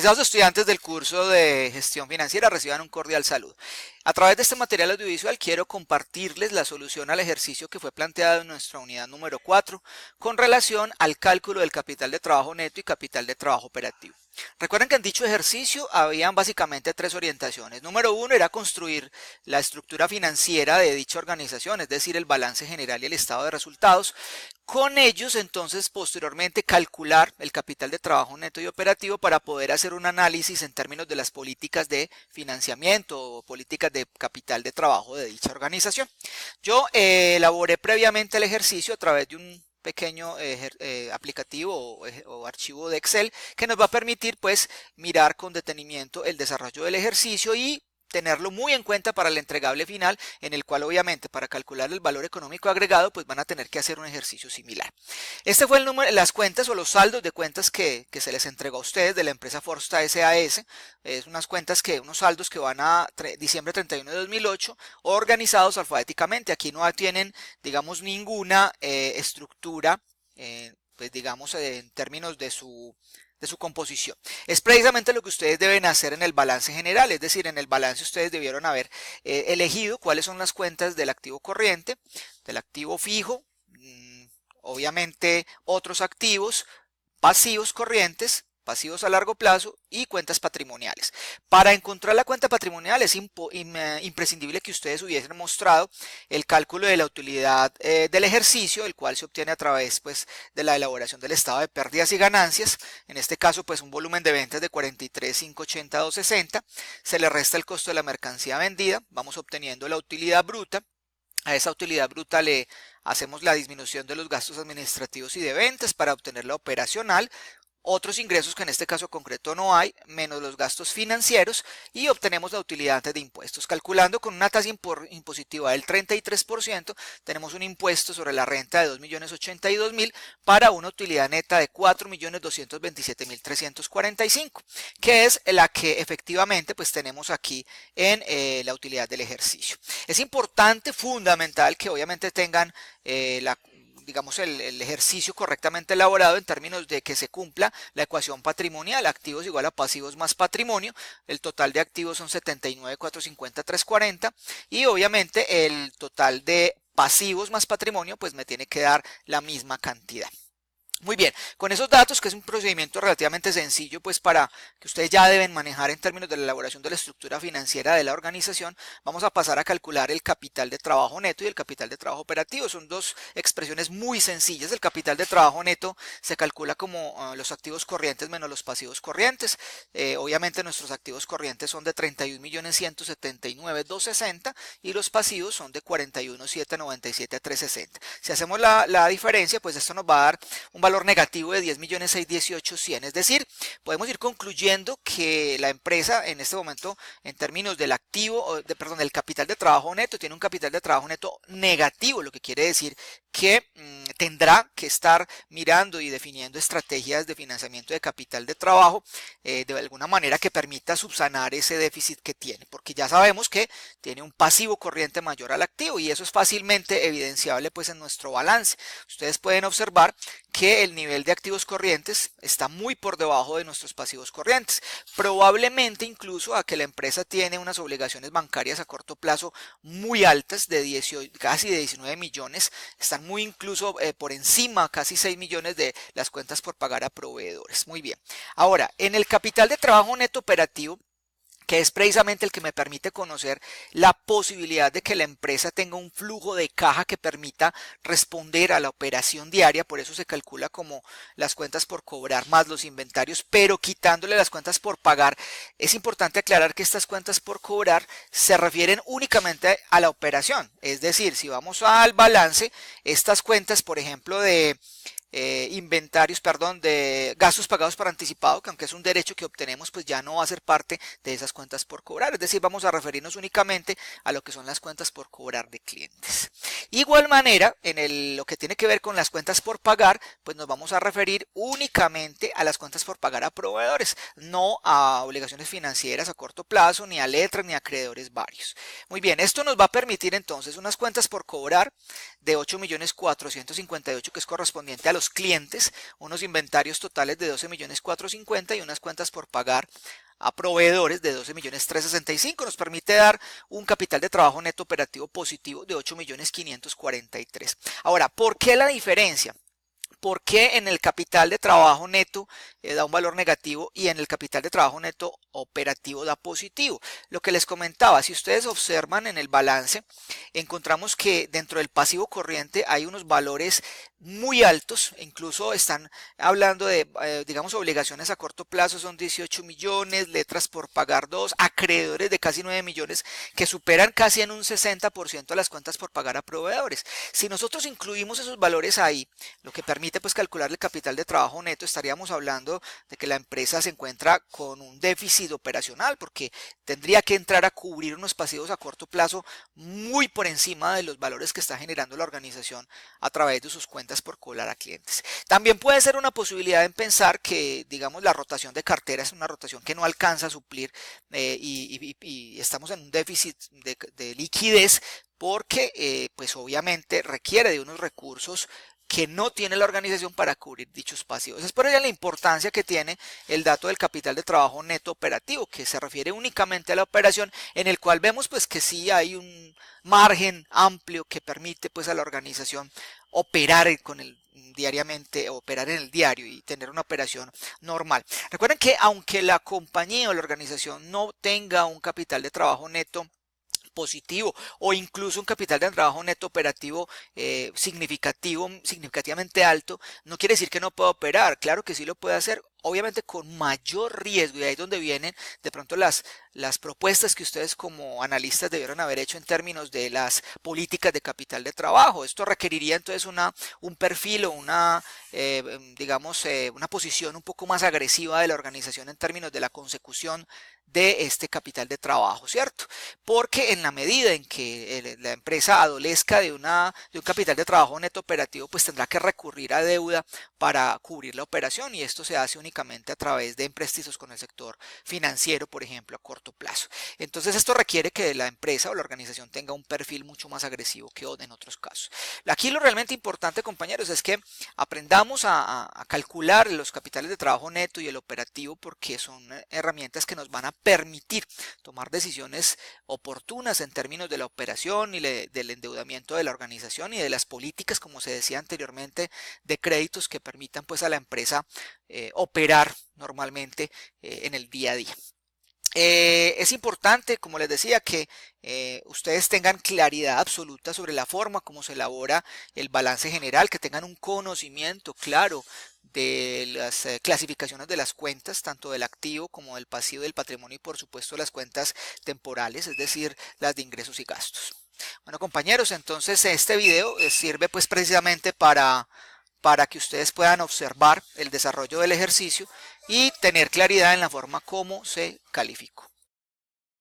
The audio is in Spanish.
Apreciados estudiantes del curso de gestión financiera, reciban un cordial saludo. A través de este material audiovisual quiero compartirles la solución al ejercicio que fue planteado en nuestra unidad número 4 con relación al cálculo del capital de trabajo neto y capital de trabajo operativo. Recuerden que en dicho ejercicio habían básicamente tres orientaciones. Número uno era construir la estructura financiera de dicha organización, es decir, el balance general y el estado de resultados. Con ellos, entonces, posteriormente calcular el capital de trabajo neto y operativo para poder hacer un análisis en términos de las políticas de financiamiento o políticas de capital de trabajo de dicha organización. Yo elaboré previamente el ejercicio a través de un pequeño aplicativo o archivo de Excel que nos va a permitir pues mirar con detenimiento el desarrollo del ejercicio y tenerlo muy en cuenta para el entregable final, en el cual obviamente para calcular el valor económico agregado pues van a tener que hacer un ejercicio similar. Este fue el número, las cuentas o los saldos de cuentas que se les entregó a ustedes de la empresa Forsta SAS. Es unos saldos que van a diciembre 31 de 2008 organizados alfabéticamente. Aquí no tienen, digamos, ninguna estructura, pues digamos, en términos de su composición. Es precisamente lo que ustedes deben hacer en el balance general, es decir, en el balance ustedes debieron haber elegido cuáles son las cuentas del activo corriente, del activo fijo, obviamente otros activos, pasivos corrientes, pasivos a largo plazo y cuentas patrimoniales. Para encontrar la cuenta patrimonial es imprescindible que ustedes hubiesen mostrado el cálculo de la utilidad del ejercicio, el cual se obtiene a través pues, de la elaboración del estado de pérdidas y ganancias. En este caso, pues un volumen de ventas de 43.580.260. Se le resta el costo de la mercancía vendida. Vamos obteniendo la utilidad bruta. A esa utilidad bruta le hacemos la disminución de los gastos administrativos y de ventas para obtener la operacional. Otros ingresos que en este caso concreto no hay, menos los gastos financieros y obtenemos la utilidad antes de impuestos. Calculando con una tasa impositiva del 33%, tenemos un impuesto sobre la renta de 2.082.000 para una utilidad neta de 4.227.345, que es la que efectivamente pues tenemos aquí en la utilidad del ejercicio. Es importante, fundamental, que obviamente tengan digamos el ejercicio correctamente elaborado en términos de que se cumpla la ecuación patrimonial, activos igual a pasivos más patrimonio. El total de activos son 79.450.340 y obviamente el total de pasivos más patrimonio pues me tiene que dar la misma cantidad. Muy bien, con esos datos, que es un procedimiento relativamente sencillo, pues para que ustedes ya deben manejar en términos de la elaboración de la estructura financiera de la organización, vamos a pasar a calcular el capital de trabajo neto y el capital de trabajo operativo. Son dos expresiones muy sencillas. El capital de trabajo neto se calcula como los activos corrientes menos los pasivos corrientes. Obviamente nuestros activos corrientes son de 31.179.260 y los pasivos son de 41.797.360. Si hacemos la diferencia, pues esto nos va a dar un valor negativo de 10.618.100, es decir, podemos ir concluyendo que la empresa en este momento en términos del activo, del capital de trabajo neto, tiene un capital de trabajo neto negativo, lo que quiere decir que tendrá que estar mirando y definiendo estrategias de financiamiento de capital de trabajo de alguna manera que permita subsanar ese déficit que tiene, porque ya sabemos que tiene un pasivo corriente mayor al activo y eso es fácilmente evidenciable pues en nuestro balance. Ustedes pueden observar que el nivel de activos corrientes está muy por debajo de nuestros pasivos corrientes, probablemente incluso a que la empresa tiene unas obligaciones bancarias a corto plazo muy altas de casi de 19 millones, están muy incluso por encima, casi 6 millones de las cuentas por pagar a proveedores. Muy bien, ahora en el capital de trabajo neto operativo, que es precisamente el que me permite conocer la posibilidad de que la empresa tenga un flujo de caja que permita responder a la operación diaria, por eso se calcula como las cuentas por cobrar más los inventarios, pero quitándole las cuentas por pagar. Es importante aclarar que estas cuentas por cobrar se refieren únicamente a la operación, es decir, si vamos al balance, estas cuentas, por ejemplo, de de gastos pagados por anticipado, que aunque es un derecho que obtenemos, pues ya no va a ser parte de esas cuentas por cobrar, es decir, vamos a referirnos únicamente a lo que son las cuentas por cobrar de clientes. Igual manera, lo que tiene que ver con las cuentas por pagar, pues nos vamos a referir únicamente a las cuentas por pagar a proveedores, no a obligaciones financieras a corto plazo, ni a letras, ni a acreedores varios. Muy bien, esto nos va a permitir entonces unas cuentas por cobrar de 8.458.000, que es correspondiente a los clientes, unos inventarios totales de 12.450.000 y unas cuentas por pagar a proveedores de 12.365.000. Nos permite dar un capital de trabajo neto operativo positivo de 8.543.000. Ahora, ¿por qué la diferencia? ¿Por qué en el capital de trabajo neto da un valor negativo y en el capital de trabajo neto operativo da positivo? Lo que les comentaba, si ustedes observan en el balance, encontramos que dentro del pasivo corriente hay unos valores muy altos, incluso están hablando de, digamos, obligaciones a corto plazo son 18 millones, letras por pagar 2, acreedores de casi 9 millones que superan casi en un 60% las cuentas por pagar a proveedores. Si nosotros incluimos esos valores ahí, lo que permite pues calcular el capital de trabajo neto, estaríamos hablando de que la empresa se encuentra con un déficit operacional porque tendría que entrar a cubrir unos pasivos a corto plazo muy por encima de los valores que está generando la organización a través de sus cuentas por cobrar a clientes. También puede ser una posibilidad en pensar que, digamos, la rotación de cartera es una rotación que no alcanza a suplir y estamos en un déficit de liquidez porque, pues obviamente requiere de unos recursos que no tiene la organización para cubrir dichos pasivos. Es por ello la importancia que tiene el dato del capital de trabajo neto operativo, que se refiere únicamente a la operación, en el cual vemos pues que sí hay un margen amplio que permite pues a la organización operar diariamente, operar en el diario y tener una operación normal. Recuerden que aunque la compañía o la organización no tenga un capital de trabajo neto positivo o incluso un capital de trabajo neto operativo significativamente alto, no quiere decir que no pueda operar. Claro que sí lo puede hacer, obviamente con mayor riesgo, y ahí es donde vienen de pronto las propuestas que ustedes como analistas debieron haber hecho en términos de las políticas de capital de trabajo. Esto requeriría entonces un perfil o digamos, una posición un poco más agresiva de la organización en términos de la consecución de este capital de trabajo, ¿cierto? Porque en la medida en que la empresa adolezca de un capital de trabajo neto operativo, pues tendrá que recurrir a deuda para cubrir la operación, y esto se hace únicamente a través de empréstitos con el sector financiero, por ejemplo, a corto plazo. Entonces esto requiere que la empresa o la organización tenga un perfil mucho más agresivo que en otros casos. Aquí lo realmente importante, compañeros, es que aprendamos a calcular los capitales de trabajo neto y el operativo, porque son herramientas que nos van a permitir tomar decisiones oportunas en términos de la operación y del endeudamiento de la organización y de las políticas, como se decía anteriormente, de créditos que permitan pues a la empresa operar normalmente en el día a día. Es importante, como les decía, que ustedes tengan claridad absoluta sobre la forma como se elabora el balance general, que tengan un conocimiento claro de las clasificaciones de las cuentas, tanto del activo como del pasivo, del patrimonio y por supuesto las cuentas temporales, es decir, las de ingresos y gastos. Bueno, compañeros, entonces este video sirve pues precisamente para que ustedes puedan observar el desarrollo del ejercicio y tener claridad en la forma como se calificó.